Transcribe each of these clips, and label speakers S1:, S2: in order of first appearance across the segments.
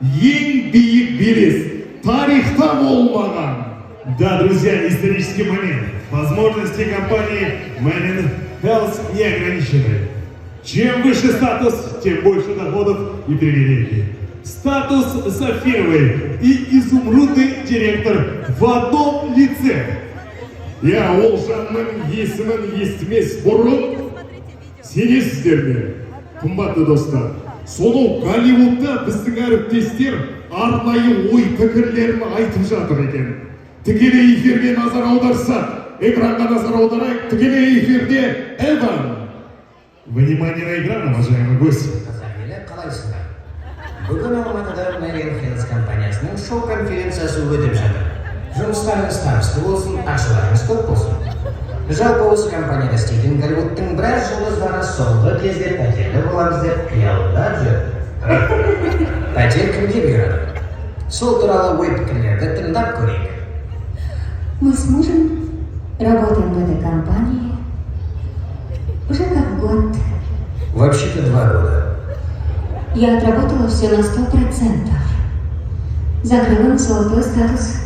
S1: Ең биік белес тарихта болмаған. Да, друзья, исторический момент. Возможности компании Man Health не ограничены. Чем выше статус, тем больше доходов и привилегий. Статус сапфировый и изумрудный директор в одном лице. Я Олжанның есімін естімес бұрын, сенесіздер ме, қымбатты достар. Сонау Голливудта біздің әріптестер арнайы ой пікірлерін айтып жатыр екен. Тікелей эфирге назар аударсақ, экранға назар аударайық, тікелей эфирде Эван. Внимание на экран, уважаемый гость.
S2: Қалайсыздар? Бүгін Алматыда Man Health компаниясының шоу-конференциясы өтіп жатыр. Жұмыстарыңыз табысты болсын, ақшаларыңыз көп болсын. Жалпы осы компанияда істейтін Голливудтың біраз жұлдыздары соңғы кезде пәтерлі боламыз деп қиялдап жүр. Пәтер кімге бұйырады? Сол туралы ой пікірлерді тыңдап көрейік.
S3: Мы с мужем работаем в этой компании уже как год.
S2: Вообще-то 2 года.
S3: Я отработала все на 100%. Закрыла на золотой статус.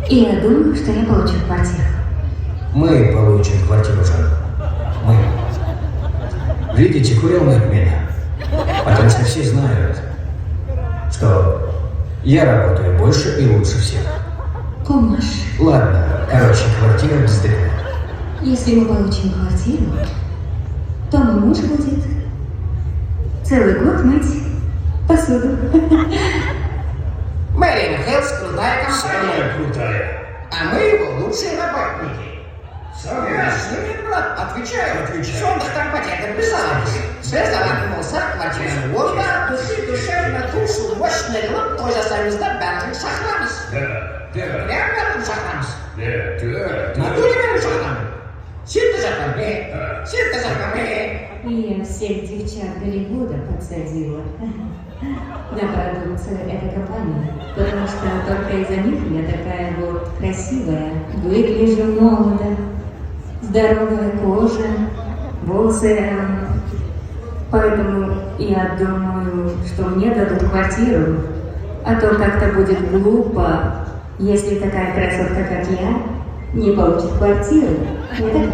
S3: И я думаю, что я получу квартиру.
S2: Мы получим квартиру, Жан. Мы. Видите, курил на меня. Потому что все знают, что я работаю больше и лучше всех.
S3: Кумаш.
S2: Ладно, короче, квартира без дыма.
S3: Если мы получим квартиру, то мой муж будет целый год мыть посуду.
S2: Man Health крутая компания.
S1: Самая крутая.
S2: А мы его лучшие работники. Конечно, брат, отвечаю. Сонных там пакетов писалось. Связано мусор, квартира воздух, души, душевно, душу, мощный глуб, тоже самизда, бәрін шахрамыз. Прям бәрін шахрамыз. Натуре бәрін шахрамыз. Сен де шахрам, сен де шахрам,
S3: Я всех девчат Голливуда подсадила на продукцию этой компании, потому что только из-за них я такая вот красивая, выгляжу молодо, здоровая кожа, волосы. Поэтому я думаю, что мне дадут квартиру, а то как-то будет глупо, если такая красотка, как я, не получит квартиру. Не так?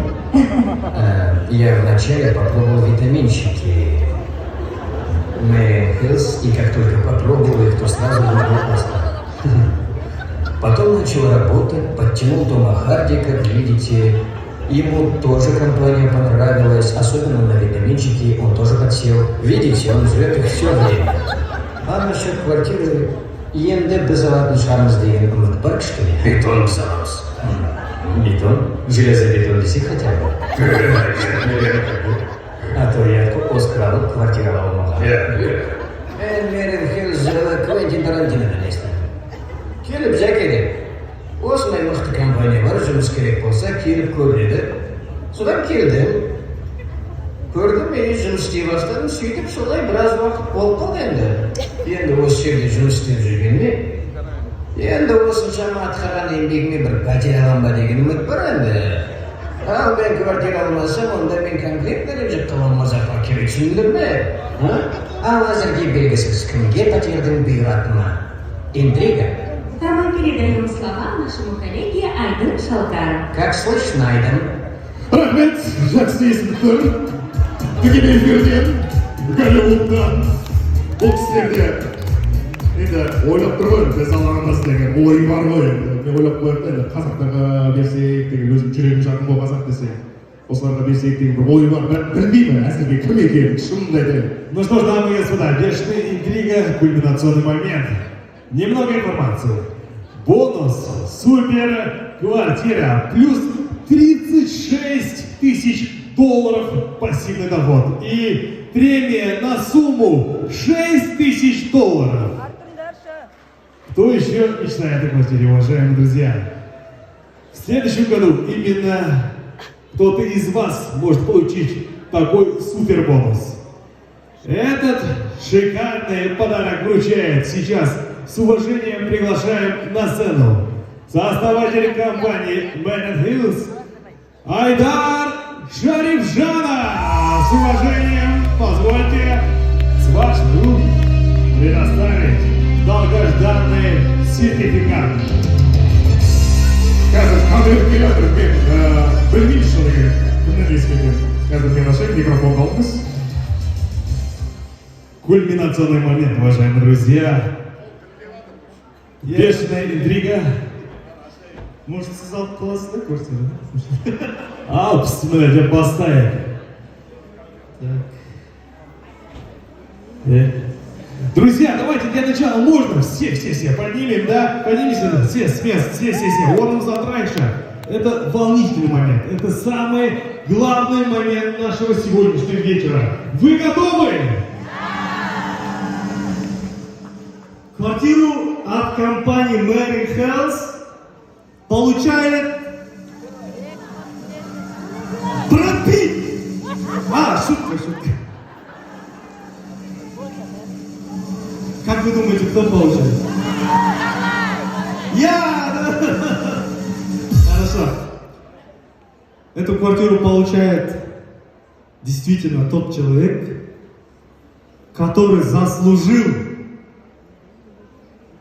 S2: Я вначале попробовал витаминчики Man Health, и как только попробовал их, то сразу был просто. Потом начал работать, подтянул Тома Харди, как видите. Ему тоже компания понравилась, особенно на витаминчики он тоже подсел. Видите, он жрет их все время. А насчет квартиры, енді біз алатын шығармыз деген үміт бар кішкене. Бетон саламыз. Бетон? Железобетон десек хотя бы. А то я Оскар алып квартира алмаған. Man Health жылы Квентин Тарантинодан естідім. Келіп жәкелеп. Осындай мықты компания бар, жұмыс керек болса, келіп көреді. Содан келдім. Көрдім, мен жұмыс істей бастадым, сөйтіп солай біраз уақыт болып қалды енді. Енді осы жерде жұмыс істеп жүргенде, енді осыншама атқарған еңбегіме бір пәтер алам ба деген үміт бар енді. Ал мен квартира алмасам, онда мен конкретно ренжіп қалам мазаққа керек, түсіндіңдер ме? Ал әзірге белгісіз кімге пәтердің бұйыратыны. Интрига.
S3: А мы передаем слова нашему коллеге Айдын Шалкару.
S2: Как слышно, Айдын?
S1: Рахмет, жақсы есімдер. Тікелей эфирден, Голливудтан, бұл кісілерде енді ойлап тұр ғой, біз алғанбыз деген ой бар ғой. Мен ойлап қояды да, қазақтарға берсек деген, өзім жүрегім жақын бол қазақ десек, осыларға берсек деген бір ой бар. Білмеймін әзірге кім екенін, шынымды айтайын. Ну что ж, дамы и господа, бешеная интрига, кульминационный момент. Немного информации. Бонус супер квартира плюс 36 тысяч долларов пассивный доход и премия на сумму 6 тысяч долларов. Кто еще мечтает о квартире, уважаемые друзья? В следующем году именно кто-то из вас может получить такой супер бонус. Этот шикарный подарок вручает сейчас. С уважением приглашаем на сцену сооснователь компании Man Health Айдар Шарифжанов. С уважением, позвольте, с вашим предоставить долгожданный сертификат. Қазір конверттермен білмейшілігі кімнен ескерген. Қазір мен ашайын, микрофон алыңыз. Кульминационный момент, уважаемые друзья. Бешеная интрига. Может, сіз алып қаласыз да квартираны? Алпыс міне деп бастайық. Друзья, давайте для начала можно все поднимем, да? Поднимемся, все с мест, все. Орнымыздан тұрайықшы. Это волнительный момент. Это самый главный момент нашего сегодняшнего вечера. Вы готовы?
S4: Квартиру от компании Mary Health получает Брэд Питт. Шутка. Как вы думаете, кто получает? Я! Хорошо. Эту квартиру получает действительно тот человек, который заслужил,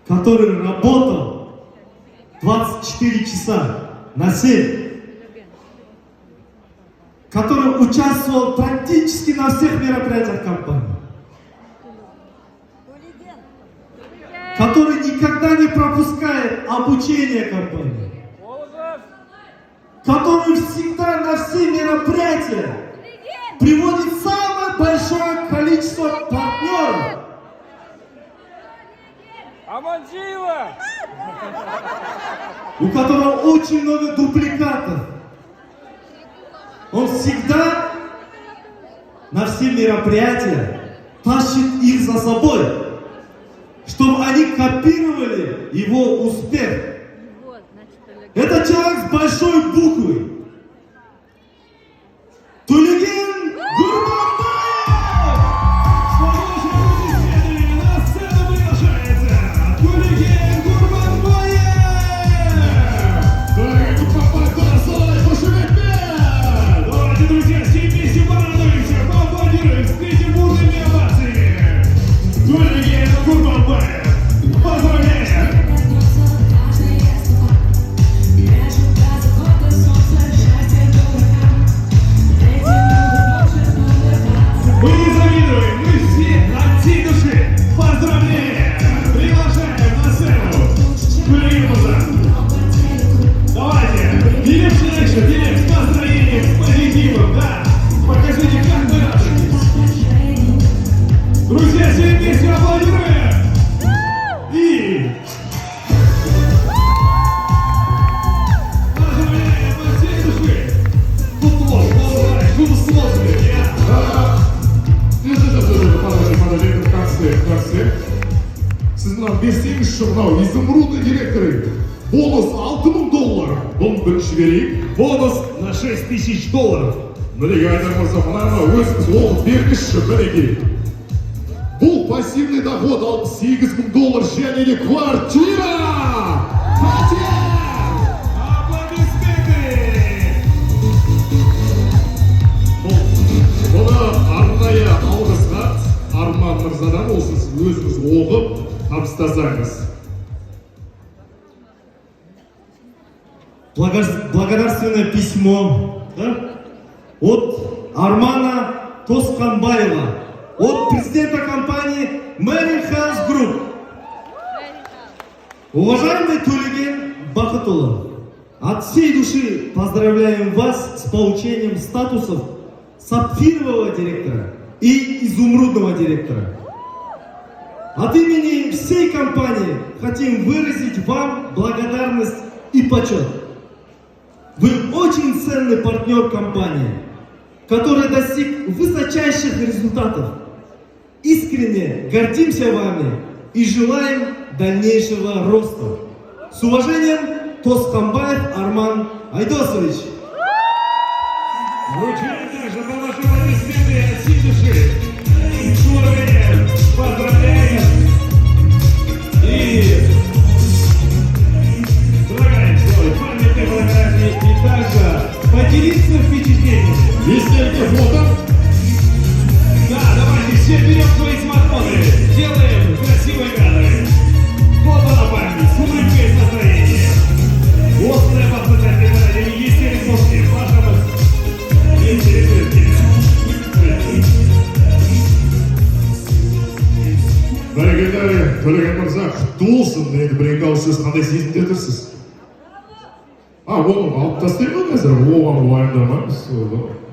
S4: который работал 24 часа на 7, который участвовал практически на всех мероприятиях компании, который никогда не пропускает обучение компании, который всегда на все мероприятия приводит самое большое количество партнеров.
S5: Аманжиева!
S4: У которого очень много дубликатов. Он всегда на все мероприятия тащит их за собой, чтобы они копировали его успех. Это человек с большой буквы. Тулеген Гурманбаев!
S1: На сцену приглашается Тулеген Гурманбаев! Давайте, друзья, все вместе порадуемся, поаплодируем, встретим бурными овациями. Тулеген Гурманбаев! Поздравляем! Мы не завидуем, мы все от всей души поздравляем! Приглашаем на сцену Тулегена. Давайте, Филипп Шелекшин, Филипп, с настроением, с позитивом, да? Покажите, как вы радуетесь. Друзья, все вместе аплодируем! И... поздравляем от всей души! Футбол, шум смотрит, Подожди, это в конце. Siz bilan bersangiz mынау изумрудный директоры. Бонус $6000. Bunu birinchi bereyik. Бонус на $6000. Нұрбек Айдар-мырза, мынаны өзіңіз оқып беріңізші, мінекей. Бұл пассивный доход $68000 және де квартира! Аплодисменты! Бұны арнайы алғыс хат Арман мырзадан болсын, сіз өзіңіз оқып табыстасаңыз.
S4: Благодарственное письмо, да? От Армана Тосканбаева, от президента компании Mary Health Group. Уважаемый Тулеген Бахатуллов, от всей души поздравляем вас с получением статусов сапфирового директора и изумрудного директора. От имени всей компании хотим выразить вам благодарность и почет. Вы очень ценный партнер компании, который достиг высочайших результатов. Искренне гордимся вами и желаем дальнейшего роста. С уважением, Тосканбаев Арман Айдосович.
S1: Вручаем также по вашему аплодисменты от всей души. С уважением поздравляем и предлагаем сделать памятные фотографии и также поделиться впечатлениями. Веселье фото. Да, давайте все берем свои смартфоны, делаем Бәрекелді, Төлеген мырза, құтты болсын. Енді бір-екі ауыз сөз қандай сезімде тұрсыз? Оны алып тастайын ба қазір? Оған уайымдамаңыз.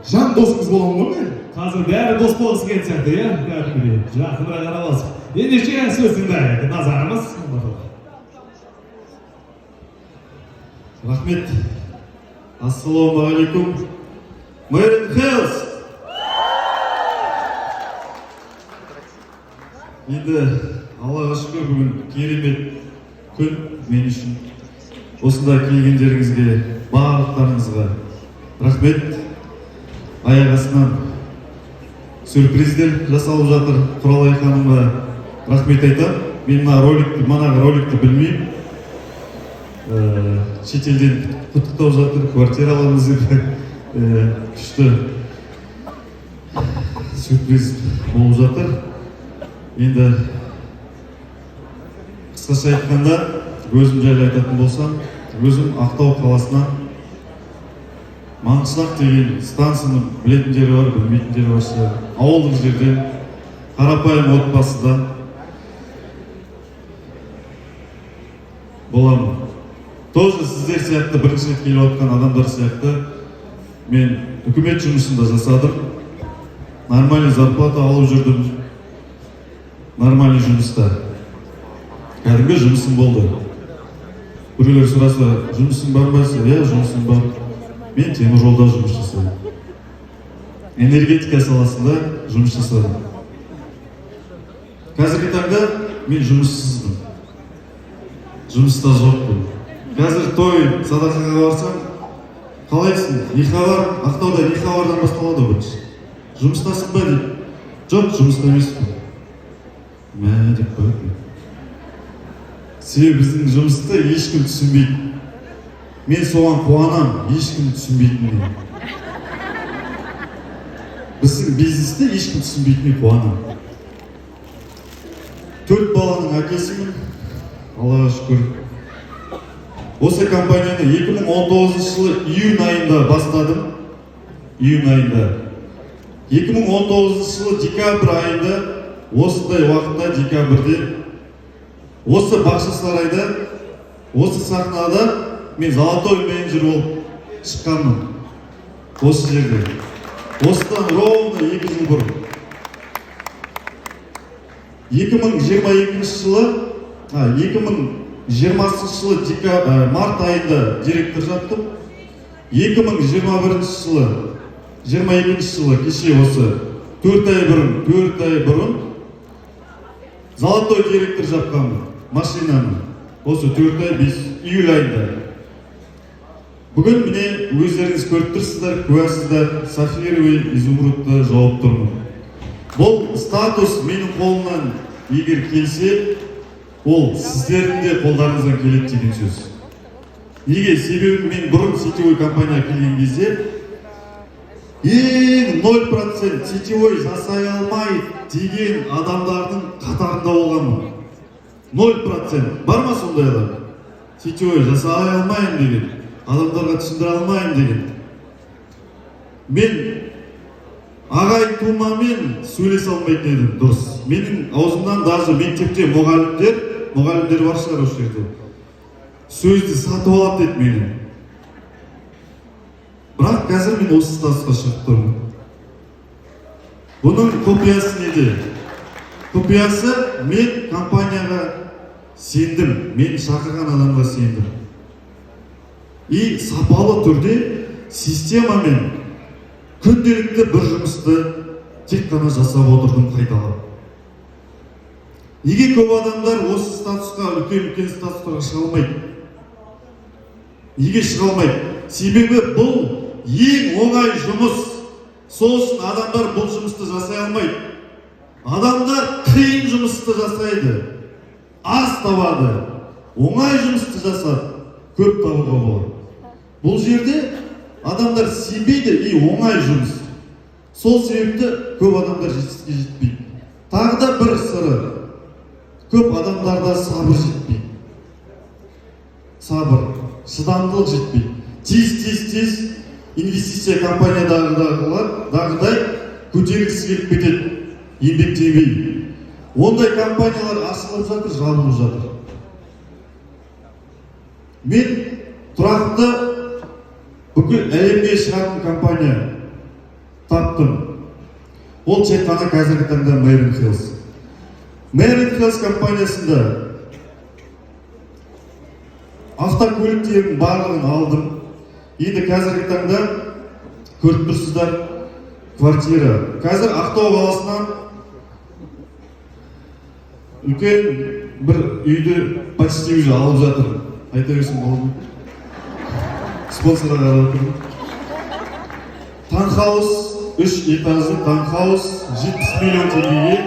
S1: Жан досыңыз боламын ғой мен?
S4: Қазір бәрі дос болғысы келген сияқты, иә? Кәдімгідей жақынырақ араласып. Ендеше сөз тыңдайық, назарымыз. Рахмет. Ассалаумағалейкум. Мэрин Хелс. Енді Аллаға шүкір, бүгін керемет күн мен үшін. Осында келгендеріңізге, барлықтарыңызға рахмет. Аяқ астынан сюрприздер жасалып жатыр. Құралай ханымға рахмет айтам. Мен манағы роликті білмеймін. Шетелден құттықтау жатыр, квартира аламыз деп күшті сюрприз болып жатыр. Енді қысқаша айтқанда, өзім жайлы айтатын болсам, өзім Ақтау қаласынан Маңғышлақ деген станцияны білетіндері бар, білмейтіндері бар. Ауылдық жерден, қарапайым отбасыдан боламын. Тоже сіздер сияқты бірінші рет келіп отқан адамдар сияқты мен үкімет жұмысында жасадым. Нормальный зарплата алып жүрдім. Нормальный жұмыста. Кәдімгі жұмысым болды. Біреулер сұраса, жұмысың бар ма? Иә, жұмысым бар. Мен темір жолда жұмыс жасадым. Энергетика саласында жұмыс жасадым. Қазіргі таңда мен жұмыссызбын. Жұмыста жоқпын. Қазір той садақаға барсам, қалайсың? Нихабар, Ақтауда Нихабардан басталады бірінші. Жұмыстасың ба дейді. Жоқ, жұмыста емеспін. Мә деп қойып. Себебі біздің жұмысты ешкім түсінбейді. Мен соған қуанам, ешкім түсінбейтініне. Біздің бизнесті ешкім түсінбейтініне қуанам. 4 баланың әкесімін, Аллаға шүкір. Осы компанияны 2019 жылы июнь айында бастадым. Июнь айында. 2019 жылы декабрь айында, осындай уақытта декабрьде, осы Бақшасарайда, осы сахнада мен золотой менеджер болып шыққанмын. Осы жерде. Осыдан ровно 2 жыл бұрын. 2020 жылы март айында директор жаптым. 2021 жылы кеше осы 4 ай бұрын золотой директор жапқанмын машинаны. Осы 4 ай 5 июль айында. Бүгін міне өздеріңіз көріп тұрсыздар, куәсіздар, сафировый изумрудты жауып тұрмын. Бұл статус менің қолымнан егер келсе, ол сіздердің де қолдарыңыздан келеді деген сөз. Неге? Себебі мен бұрын сетевой компания келген кезде ең 0% сетевой жасай алмай деген адамдардың қатарында болғанмын. 0%. Бар ма сондай адам? Сетевой жасай алмайым деген, адамдарға түсіндіре алмайым деген. Мен ағай тумамен сөйлесе алмайтын едім, дұрыс. Менің аузымнан даже мектепте мұғалімдер бар шығар осы жерде. Сөзді сатып алады деді мені. Бірақ қазір мен осы статусқа шығып тұрмын. Бұның құпиясы неде? Құпиясы мен компанияға сендім, мен шақырған адамға сендім. И сапалы түрде системамен күнделікті бір жұмысты тек қана жасап отырдым қайталап. Неге көп адамдар осы статусқа, үлкен статустарға шыға алмайды? Неге шыға алмайды? Себебі бұл ең оңай жұмыс. Сосын адамдар бұл жұмысты жасай алмайды. Адамдар қиын жұмысты жасайды. Аз табады. Оңай жұмысты жасап, көп табуға болады. Бұл жерде адамдар сенбейді, оңай жұмыс. Сол себепті көп адамдар жетістікке жетпейді. Тағы да бір сыры. Көп адамдарда сабыр жетпейді. Сабыр, шыдамдылық жетпейді. Тез инвестиция компаниядағыдай көтергісі келіп кетеді, еңбектенбейді. Ондай компаниялар ашылып жатыр, жабылып жатыр. Мен тұрақты бүкіл әлемге шығатын компания таптым. Ол тек қана қазіргі таңда Мейрон Хиллс. Мейрон Хиллс компаниясында автокөліктердің барлығын алдым. Енді қазіргі таңда көріп тұрсыздар квартира. Қазір Ақтау қаласынан үлкен бір үйді почти уже алып жатыр. Айта берсем болады. Спонсорға қарап тұрмын. Таунхаус, 3 этажды таунхаус, 70 миллион теңгеге.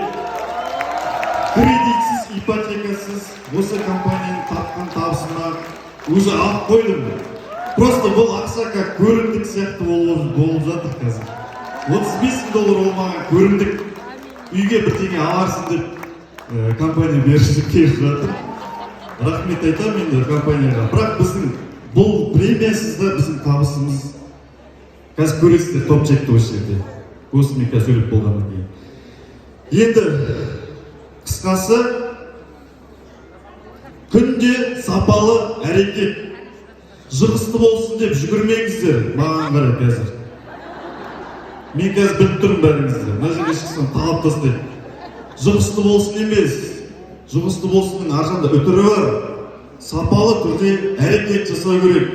S4: Кредитсіз, ипотекасыз, осы компанияның тапқан табысына уже алып қойдым. Просто бұл ақша как көрімдік сияқты болып жатыр қазір. $35,000 болмаған көрімдік үйге бір теңге аларсың деп компания берішіп келіп жатыр. Рахмет айтамын енді компанияға. Бірақ біздің бұл премиясызда біздің табысымыз қазір көресіздер топ чекті осы жерде. Осы мен қазір сөйлеп болғаннан кейін. Енді қысқасы күнде сапалы әрекет. Жығысты болсын деп жүгірмеңіздер маған қарай қазір. Мен қазір біліп тұрмын бәріңізді. Мына жерге шықсам талап тастайды. Жығысты болсын емес. Жығысты болсының аржанда үтірі бар. Сапалы түрде әрекет жасау керек.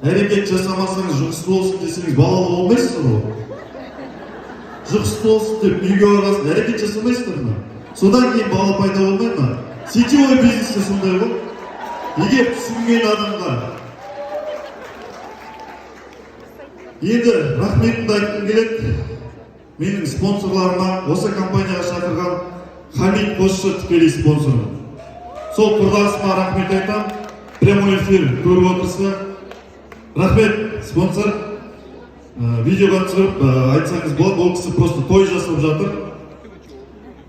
S4: Әрекет жасамасаңыз жығысты болсын десеңіз балалы болмайсыздар ғой. Жығысты болсын деп үйге барасыз, әрекет жасамайсыздар ма? Содан кейін бала пайда болмай ма? Сетевой бизнесте сондай ғой. Егер түсінген адамға енді рахметімді айтқым келеді. Менің спонсорларыма, осы компанияға шақырған Хамид Қосшы тікелей спонсорым. Сол құрдасыма рахмет айтам. Прямой эфир көріп отырса. Рахмет, спонсор. Видеоға түсіріп айтсаңыз болады, ол кісі просто той жасап жатыр.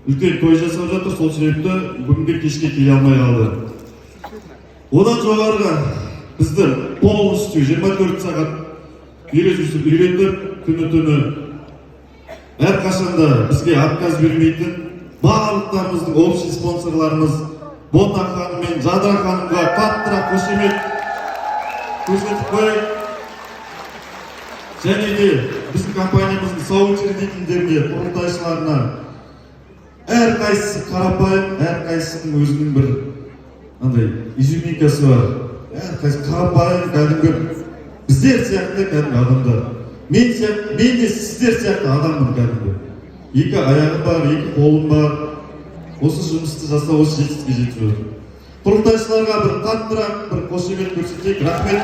S4: Үлкен той жасап жатыр, сол себепті бүгінгі кешке келе алмай қалды. Одан жоғарыға бізді полностью 24 сағат үйретіп, күні-түні әрқашанда бізге отказ бермейтін барлықтарымыздың общий спонсорларымыз Ботан ханым мен Жадыра ханымға қаттырақ қошемет көрсетіп қояйық. Және де біздің компаниямыздың соучредительдеріне, құрылтайшыларына әрқайсысы қарапайым, әрқайсысының өзінің бір изюминкасы бар. Әрқайсысы қарапайым, кәдімгі біздер сияқты кәдімгі адамдар. Мен де сіздер сияқты адаммын кәдімгі. Екі аяғы бар, екі қолым бар. Осы жұмысты жасау, осы жетістікке жетіп жатыр. Құрылтайшыларға бір қаттырақ, бір қошемет көрсетейік. Рахмет.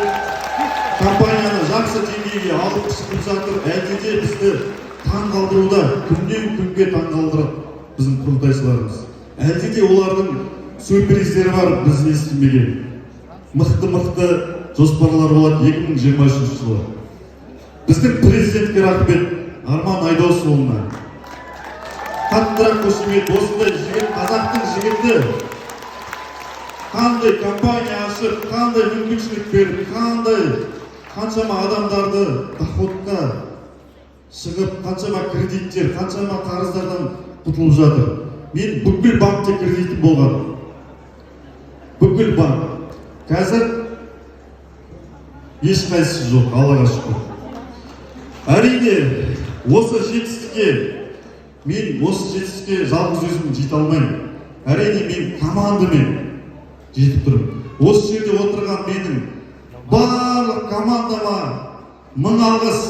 S4: Компанияны жақсы деңгейге алып шығып жатыр. Әлде де бізді таңғалдыруда, күннен күнге таңғалдырады біздің құрылтайшыларымыз. Әлде де олардың сюрприздері бар, біз естімеген. Мықты жоспарлар болады 2023 жылы. Біздің президентке рахмет, Арман Айдосұлына. Қаттырақ қошемет, осындай жігіт, қазақтың жігіті қандай компания ашып, қандай мүмкіншілік беріп, қаншама адамдарды доходқа шығып, қаншама кредиттер, қаншама қарыздардан құтылып жатыр. Мен бүкіл банкте кредитім болған. Бүкіл банк. Қазір ешқайсысы жоқ, Аллаға шүкір. Әрине, осы жетістікке жалғыз өзім жете алмаймын. Әрине, мен командамен жетіп тұрмын. Осы жерде отырған менің барлық командама мың алғыс.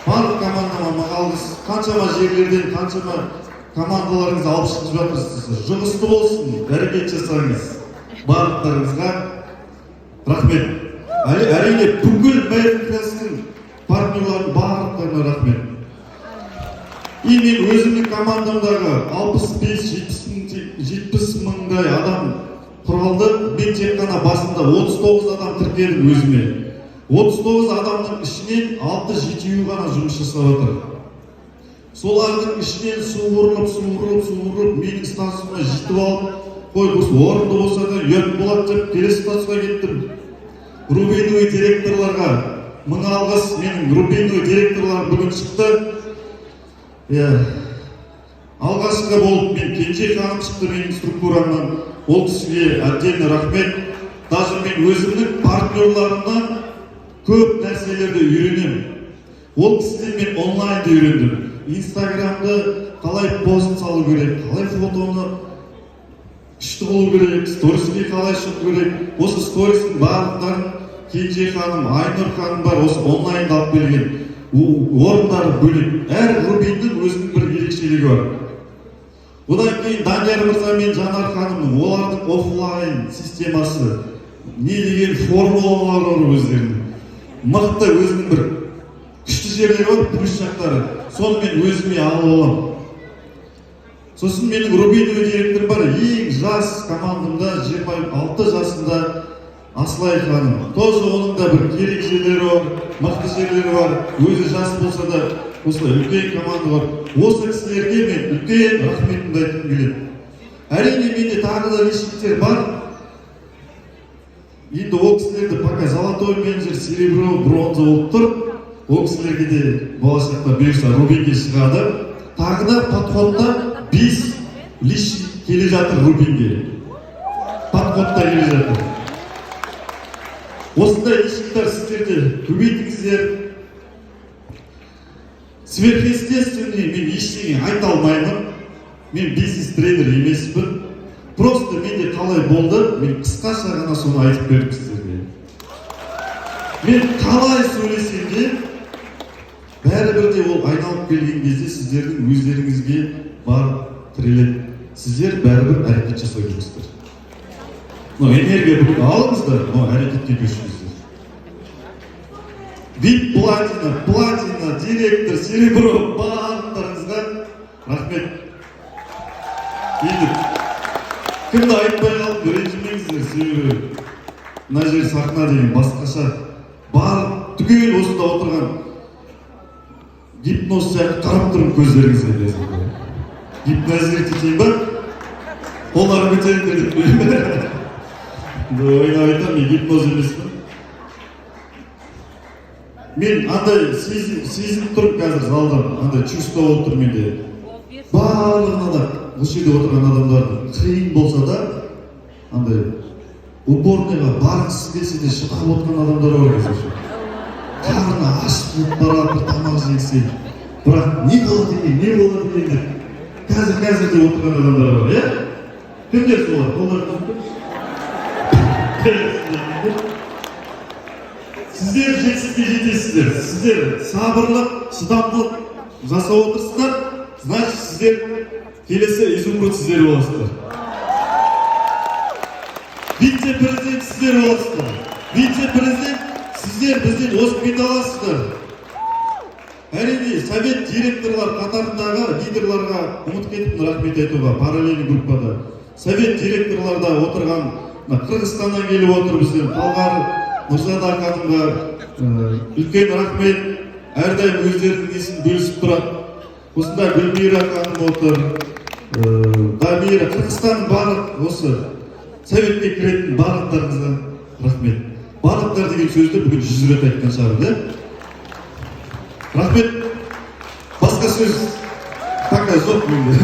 S4: Барлық командама мың алғыс. Қаншама жерлерден, қаншама командаларыңызды алып шығып жатырсыздар. Жұмысты болсын, әрекет жасаңыз. Барлықтарыңызға рахмет. Әрине, бүкіл Мейрон Хиллстің партнерлардың барлықтарына рахмет. Мен өзімнің командамдағы 65-70 мыңдай адам құралды. Мен тек қана басында 39 адам тіркедім өзіме. 39 адамның ішінен 6-7 ғана жұмыс жасап отыр. Солардың ішінен суырылып, менің станцияма жетіп алып, қой, орынды болса да ұят болады деп келесі станцияға кеттім. Рубиновый директорларға мың алғыс. Менің Рубиновый директорлар бүгін шықты. алғашқы болып мен Кенже ханым шықты менің структурамнан. Ол кісіге отдельно рахмет. Даже мен өзімнің партнерларымнан көп нәрселерді үйренемін. Ол кісіден мен онлайнды үйрендім. Инстаграмды қалай пост салу керек, қалай фотоны күшті болу керек, сториске қалай шығу керек. Осы стористің барлықтарын Кенже ханым, Айнұр ханым бар, осы онлайнды алып келген. Орындары бөлек. Әр рубиндің өзінің бір ерекшелігі бар. Одан кейін Данияр мырза мен Жанар ханымның олардың офлайн системасы, не деген формулалар бар өздерінің. Мықты өзінің бір күшті жерлері бар, плюс жақтары. Соны мен өзіме алып аламын. Сосын менің рубиновый директор бар, ең жас командамда 26 жасында Аслай ханым. Тоже оның да бір керек жерлері бар, мықты жерлері бар. Өзі жас болса да осылай үлкен команда бар. Осы кісілерге мен үлкен рахметімді айтқым келеді. Әрине менде тағы да личниктер бар. Енді ол кісілерді пока золотой менеджер, серебро, бронза болып тұр. Ол кісілерге де болашақта бұйырса рубинге шығады. Тағы да подходта 5 личник келе жатыр рубинге. Подходта келе жатыр. Осындай личниктер сіздерде көбейтіңіздер. Сверхъестественный мен ештеңе айта алмаймын. Мен бизнес-тренер емеспін. Просто менде қалай болды, мен қысқаша ғана соны айтып бердім сіздерге. Мен қалай сөйлесем де, бәрібір де ол айналып келген кезде сіздердің өздеріңізге бар тіреледі. Сіздер бәрібір әрекет жасау керексіздер. Энергия бүгін алыңыздар, әрекетке көшіңіздер. VIP платина, директор, серебро, барлықтарыңызға рахмет. Енді кімді айтпай қалып ренжімеңіздер, себебі мына жер сахна деген басқаша. Бар түгел осында отырған гипноз сияқты қарап тұрмын көздеріңізге. Гипнозировать етейін ба? Қолдарын көтеріңдер деп қойып. Ойнап айтамын, мен гипноз емеспін. Мен андай сезініп тұрып қазір залда, андай чувство болып тұр менде. Барлығына да, бұл жерде отырған адамдардың қиын болса да, андай уборныйға барғысы келсе де шыдап отырған адамдар бар қазір. Қарны ашып барады, бір тамақ жегісі. Бірақ не болады екен деп қазір де отырған адамдар бар, иә? Кімдер солар? Олар сіздер жетістікке жетесіздер. Сіздер сабырлық, шыдамдылық жасап отырсыздар, значит сіздер келесі изумруд сіздер боласыздар. Вице-президент сіздер боласыздар. Вице-президент сіздер бізден озып аласыздар. Әрине, совет директорлар қатарындағы лидерларға ұмыт кетіп рахмет айтуға, параллельный группада. Совет директорларда отырған Қырғызстаннан келіп отыр бізден Талғар Нұрсада ханымға үлкен рахмет. Әрдайым өздерінің несін бөлісіп тұрады. Осында Гүлмира ханым отыр, Дамира, Қырғызстан барлық осы советке кіретін барлықтарыңызға рахмет. Барлықтар деген сөзді бүгін 100 рет айтқан шығар, рахмет. Басқа сөз пока жоқ менде.